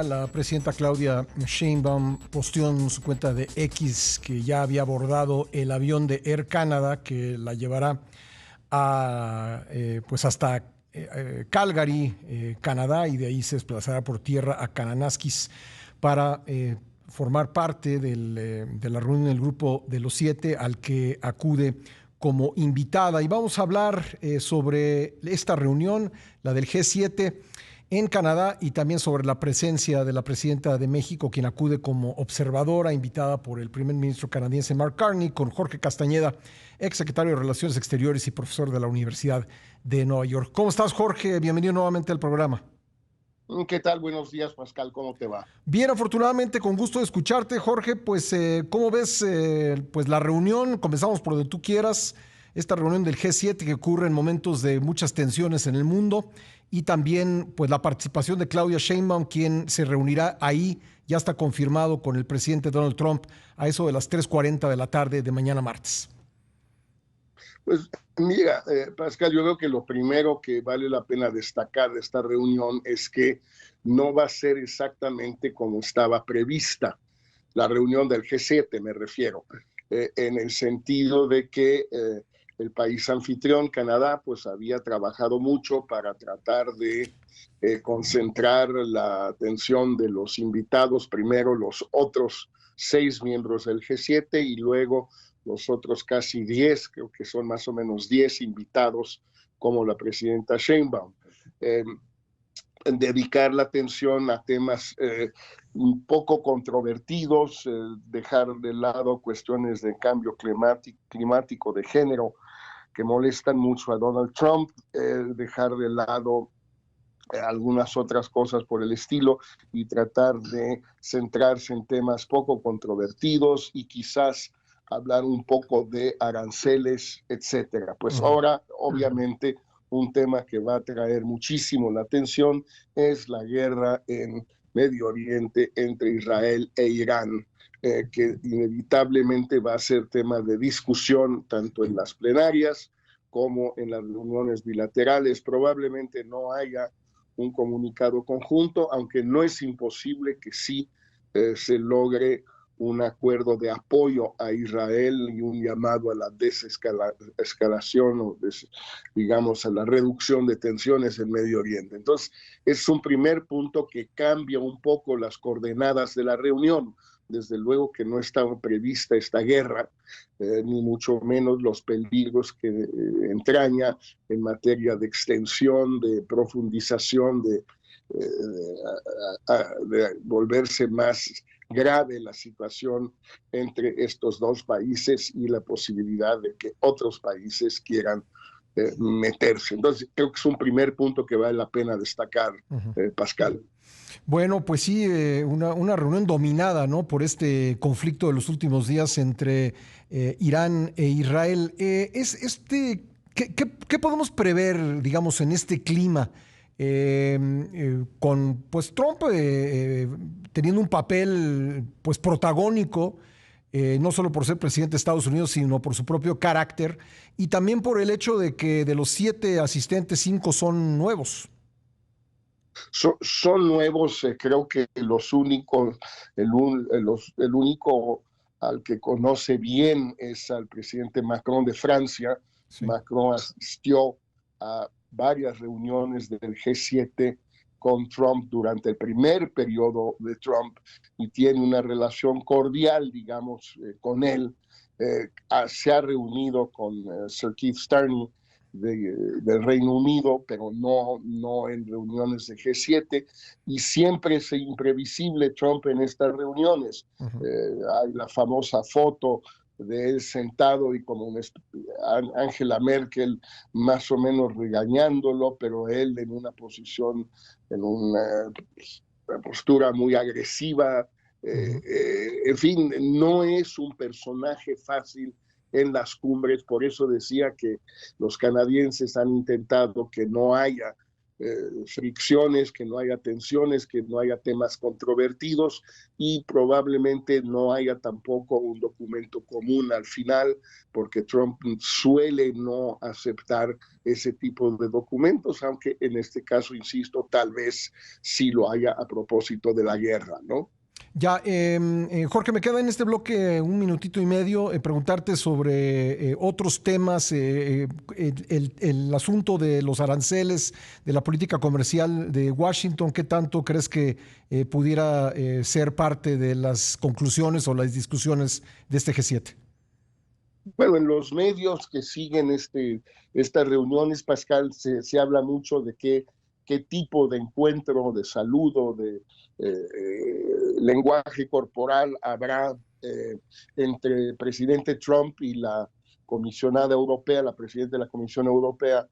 La presidenta Claudia Sheinbaum posteó en su cuenta de X que ya había abordado el avión de Air Canada que la llevará pues hasta Calgary, Canadá, y de ahí se desplazará por tierra a Kananaskis para formar parte de la reunión del grupo de los 7 al que acude como invitada. Y vamos a hablar sobre esta reunión, la del G7 en Canadá, y también sobre la presencia de la presidenta de México, quien acude como observadora, invitada por el primer ministro canadiense Mark Carney, con Jorge Castañeda, exsecretario de Relaciones Exteriores y profesor de la Universidad de Nueva York. ¿Cómo estás, Jorge? Bienvenido nuevamente al programa. ¿Qué tal? Buenos días, Pascal. ¿Cómo te va? Bien, afortunadamente, con gusto de escucharte, Jorge. Pues, ¿cómo ves pues la reunión? Comenzamos por donde tú quieras. Esta reunión del G7 que ocurre en momentos de muchas tensiones en el mundo, y también pues la participación de Claudia Sheinbaum, quien se reunirá ahí, ya está confirmado, con el presidente Donald Trump a eso de las 3:40 de la tarde de mañana martes. Pues mira, Pascal, yo creo que lo primero que vale la pena destacar de esta reunión es que no va a ser exactamente como estaba prevista. La reunión del G7, me refiero, en el sentido de que el país anfitrión, Canadá, pues había trabajado mucho para tratar de concentrar la atención de los invitados, primero los otros 6 miembros del G7 y luego los otros casi 10, creo que son más o menos 10 invitados, como la presidenta Sheinbaum. Dedicar la atención a temas un poco controvertidos, dejar de lado cuestiones de cambio climático, de género, que molestan mucho a Donald Trump, dejar de lado algunas otras cosas por el estilo y tratar de centrarse en temas poco controvertidos y quizás hablar un poco de aranceles, etcétera. Pues ahora, obviamente, un tema que va a traer muchísimo la atención es la guerra en Medio Oriente entre Israel e Irán, que inevitablemente va a ser tema de discusión tanto en las plenarias como en las reuniones bilaterales. Probablemente no haya un comunicado conjunto, aunque no es imposible que sí se logre un acuerdo de apoyo a Israel y un llamado a la desescalación o digamos a la reducción de tensiones en Medio Oriente. Entonces, es un primer punto que cambia un poco las coordenadas de la reunión. Desde luego que no estaba prevista esta guerra, ni mucho menos los peligros que entraña en materia de extensión, de profundización, de volverse más grave la situación entre estos dos países y la posibilidad de que otros países quieran meterse. Entonces, creo que es un primer punto que vale la pena destacar, Pascal. Bueno, pues sí, una reunión dominada, ¿no?, por este conflicto de los últimos días entre Irán e Israel. ¿Qué podemos prever, digamos, en este clima? Con pues Trump teniendo un papel pues protagónico, no solo por ser presidente de Estados Unidos, sino por su propio carácter, y también por el hecho de que de los 7 asistentes, 5 son nuevos. Son nuevos, creo que los únicos, el único al que conoce bien es al presidente Macron de Francia. Sí. Macron asistió a varias reuniones del G7 con Trump durante el primer periodo de Trump y tiene una relación cordial, digamos, con él. Se ha reunido con Sir Keith Starmer del Reino Unido, pero no en reuniones de G7, y siempre es imprevisible Trump en estas reuniones. Hay la famosa foto de él sentado y como Angela Merkel más o menos regañándolo, pero él en una posición, en una postura muy agresiva. En fin, no es un personaje fácil en las cumbres, por eso decía que los canadienses han intentado que no haya fricciones, que no haya tensiones, que no haya temas controvertidos y probablemente no haya tampoco un documento común al final, porque Trump suele no aceptar ese tipo de documentos, aunque en este caso, insisto, tal vez sí lo haya a propósito de la guerra, ¿no? Ya, Jorge, me queda en este bloque un minutito y medio preguntarte sobre otros temas, el asunto de los aranceles, de la política comercial de Washington. ¿Qué tanto crees que pudiera ser parte de las conclusiones o las discusiones de este G7? Bueno, en los medios que siguen estas reuniones, Pascal, se habla mucho de qué tipo de encuentro, de saludo, de lenguaje corporal habrá entre el presidente Trump y la comisionada europea, la presidenta de la Comisión Europea,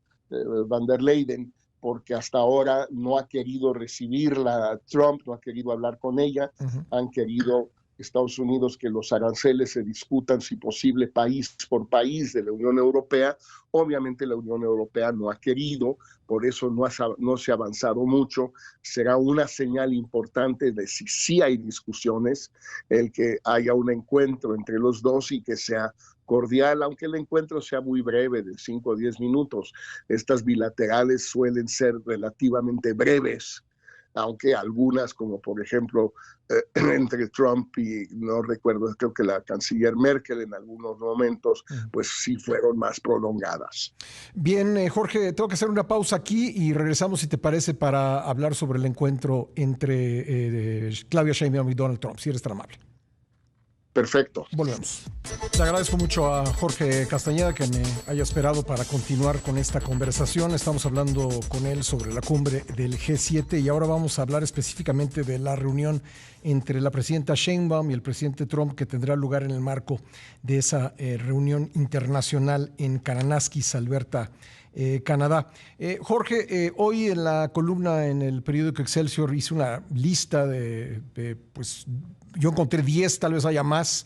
Van der Leyen, porque hasta ahora no ha querido recibirla Trump, no ha querido hablar con ella, han querido Estados Unidos que los aranceles se discutan, si posible, país por país de la Unión Europea. Obviamente la Unión Europea no ha querido, por eso no se ha avanzado mucho. Será una señal importante de si sí hay discusiones, el que haya un encuentro entre los dos y que sea cordial, aunque el encuentro sea muy breve, de 5 o 10 minutos. Estas bilaterales suelen ser relativamente breves, aunque algunas, como por ejemplo entre Trump y, no recuerdo, creo que la canciller Merkel en algunos momentos, pues sí fueron más prolongadas. Bien, Jorge, tengo que hacer una pausa aquí y regresamos, si te parece, para hablar sobre el encuentro entre Claudia Sheinbaum y Donald Trump, si eres tan amable. Perfecto. Volvemos. Le agradezco mucho a Jorge Castañeda que me haya esperado para continuar con esta conversación. Estamos hablando con él sobre la cumbre del G7 y ahora vamos a hablar específicamente de la reunión entre la presidenta Sheinbaum y el presidente Trump que tendrá lugar en el marco de esa reunión internacional en Kananaskis, Alberta, Canadá. Jorge, hoy en la columna en el periódico Excelsior hice una lista pues yo encontré 10, tal vez haya más,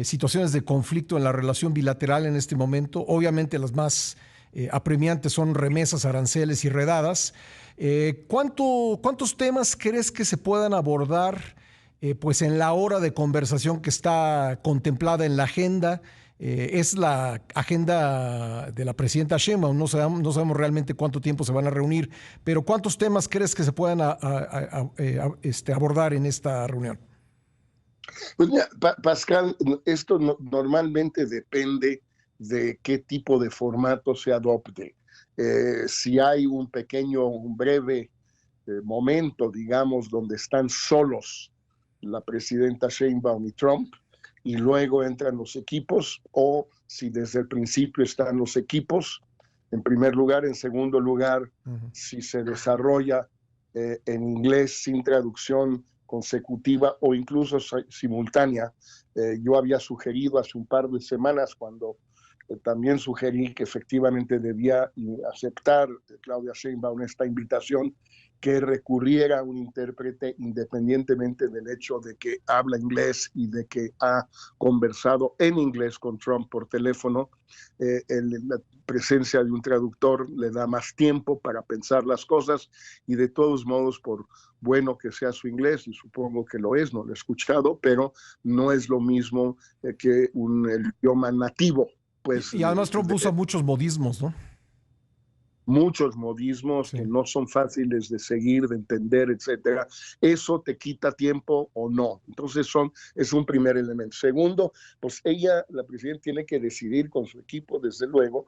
situaciones de conflicto en la relación bilateral en este momento. Obviamente las más apremiantes son remesas, aranceles y redadas. ¿Cuántos temas crees que se puedan abordar pues en la hora de conversación que está contemplada en la agenda? Es la agenda de la presidenta Sheinbaum, no sabemos realmente cuánto tiempo se van a reunir, pero ¿cuántos temas crees que se puedan abordar en esta reunión? Pues mira, Pascal, esto normalmente depende de qué tipo de formato se adopte. Si hay un breve momento, digamos, donde están solos la presidenta Sheinbaum y Trump, y luego entran los equipos, o si desde el principio están los equipos, en primer lugar. En segundo lugar, si se desarrolla en inglés sin traducción consecutiva o incluso simultánea. Yo había sugerido hace un par de semanas, cuando también sugerí que efectivamente debía aceptar Claudia Sheinbaum esta invitación, que recurriera a un intérprete independientemente del hecho de que habla inglés y de que ha conversado en inglés con Trump por teléfono. La presencia de un traductor le da más tiempo para pensar las cosas y, de todos modos, por bueno que sea su inglés, y supongo que lo es, no lo he escuchado, pero no es lo mismo que el idioma nativo. Pues, y además Trump usa muchos modismos, ¿no? Muchos modismos, sí, que no son fáciles de seguir, de entender, etcétera. ¿Eso te quita tiempo o no? Entonces es un primer elemento. Segundo, pues la presidenta, tiene que decidir con su equipo, desde luego,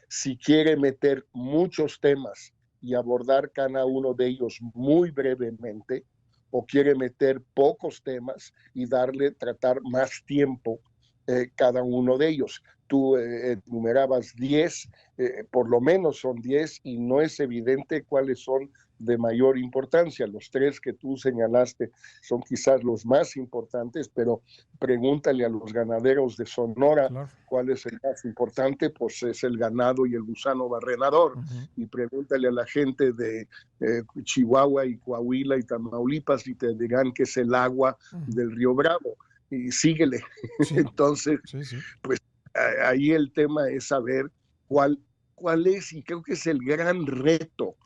si quiere meter muchos temas y abordar cada uno de ellos muy brevemente, o quiere meter pocos temas y tratar más tiempo cada uno de ellos. Tú enumerabas 10, por lo menos son 10, y no es evidente cuáles son de mayor importancia. Los 3 que tú señalaste son quizás los más importantes, pero pregúntale a los ganaderos de Sonora, claro, cuál es el más importante. Pues es el ganado y el gusano barrenador. Y pregúntale a la gente de Chihuahua y Coahuila y Tamaulipas y te dirán que es el agua del Río Bravo. Y síguele. Sí. Entonces, sí. Pues ahí el tema es saber cuál es, y creo que es el gran reto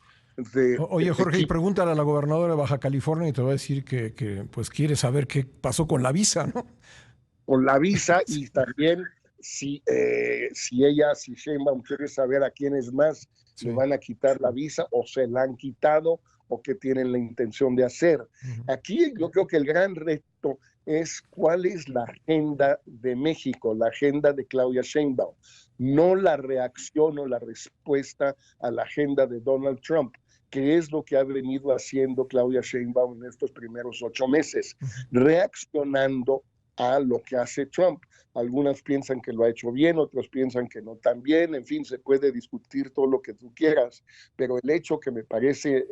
Oye, Jorge, y equipo pregúntale a la gobernadora de Baja California y te va a decir que pues quiere saber qué pasó con la visa, ¿no? con la visa Sí. y también si Sheinbaum quiere saber a quiénes más le Sí. van a quitar la visa o se la han quitado o qué tienen la intención de hacer. Ujú. Aquí yo creo que el gran reto es cuál es la agenda de México, la agenda de Claudia Sheinbaum, no la reacción o la respuesta a la agenda de Donald Trump, que es lo que ha venido haciendo Claudia Sheinbaum en estos primeros 8 meses, Ujú. reaccionando a lo que hace Trump. Algunas piensan que lo ha hecho bien, otros piensan que no tan bien, en fin, se puede discutir todo lo que tú quieras, pero el hecho que me parece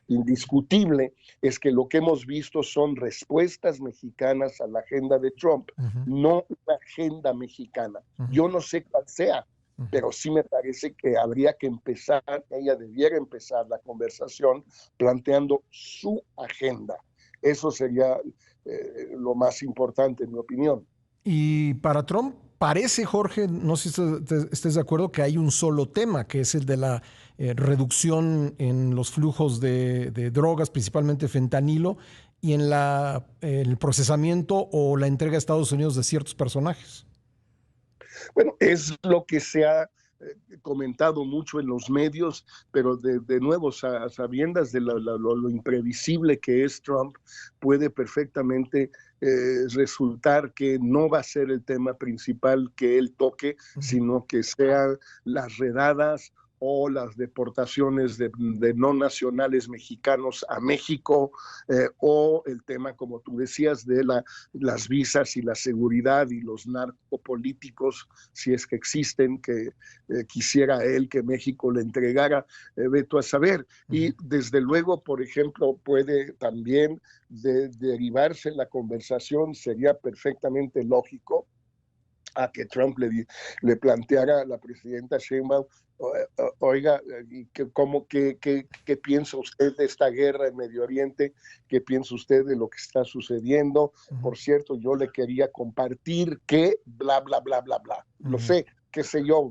indiscutible es que lo que hemos visto son respuestas mexicanas a la agenda de Trump, Ujú. no una agenda mexicana. Ujú. Yo no sé cuál sea, Ujú. pero sí me parece que habría que empezar, ella debiera empezar la conversación planteando su agenda. Eso sería lo más importante, en mi opinión. Y para Trump parece, Jorge, no sé si estés de acuerdo, que hay un solo tema, que es el de la reducción en los flujos de drogas, principalmente fentanilo, y en el procesamiento o la entrega a Estados Unidos de ciertos personajes. Bueno, es lo que se ha comentado mucho en los medios, pero de nuevo, a sabiendas de lo imprevisible que es Trump, puede perfectamente resultar que no va a ser el tema principal que él toque, Ujú. sino que sean las redadas o las deportaciones de no nacionales mexicanos a México, o el tema, como tú decías, de las visas y la seguridad y los narcopolíticos, si es que existen, que quisiera él que México le entregara, veto a saber. Ujú. Y desde luego, por ejemplo, puede también derivarse la conversación, sería perfectamente lógico a que Trump le planteara a la presidenta Sheinbaum, oiga, ¿qué piensa usted de esta guerra en Medio Oriente? ¿Qué piensa usted de lo que está sucediendo? Ujú. Por cierto, yo le quería compartir que bla, bla, bla, bla, bla. Lo Ujú. sé, qué sé yo,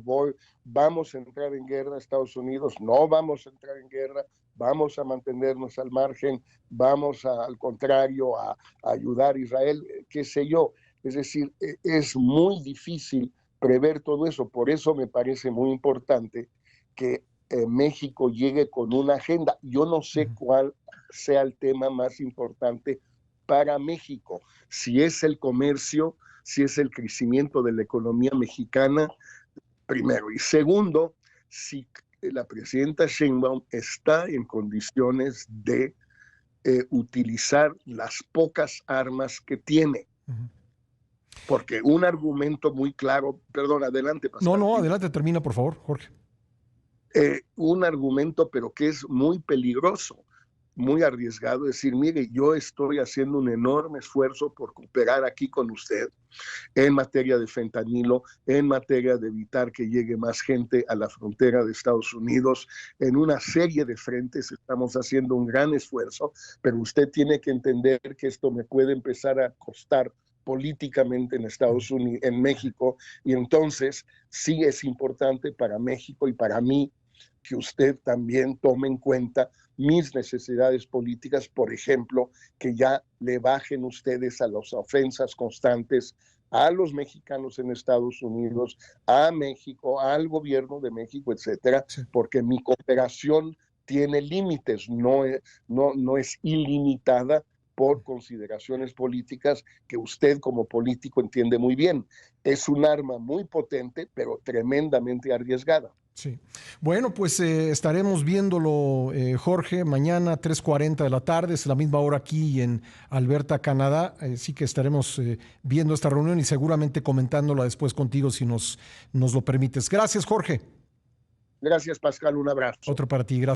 vamos a entrar en guerra a Estados Unidos, no vamos a entrar en guerra, vamos a mantenernos al margen, al contrario, a ayudar a Israel, qué sé yo. Es decir, es muy difícil prever todo eso. Por eso me parece muy importante que México llegue con una agenda. Yo no sé Ujú. cuál sea el tema más importante para México. Si es el comercio, si es el crecimiento de la economía mexicana, primero. Y segundo, si la presidenta Sheinbaum está en condiciones de utilizar las pocas armas que tiene. Ujú. Porque un argumento muy claro, perdón, adelante, No, Pascal, no, dime. adelante, termina, por favor, Jorge. Un argumento, pero que es muy peligroso, muy arriesgado, decir, mire, yo estoy haciendo un enorme esfuerzo por cooperar aquí con usted en materia de fentanilo, en materia de evitar que llegue más gente a la frontera de Estados Unidos, en una serie de frentes estamos haciendo un gran esfuerzo, pero usted tiene que entender que esto me puede empezar a costar políticamente en Estados Unidos, en México, y entonces sí es importante para México y para mí que usted también tome en cuenta mis necesidades políticas, por ejemplo, que ya le bajen ustedes a las ofensas constantes a los mexicanos en Estados Unidos, a México, al gobierno de México, etcétera, Sí. porque mi cooperación tiene límites, no es ilimitada por consideraciones políticas que usted como político entiende muy bien. Es un arma muy potente, pero tremendamente arriesgada. Sí. Bueno, pues estaremos viéndolo, Jorge, mañana 3:40 de la tarde, es la misma hora aquí en Alberta, Canadá. Sí que estaremos viendo esta reunión y seguramente comentándola después contigo si nos lo permites. Gracias, Jorge. Gracias, Pascal, un abrazo. Otro para ti. Gracias.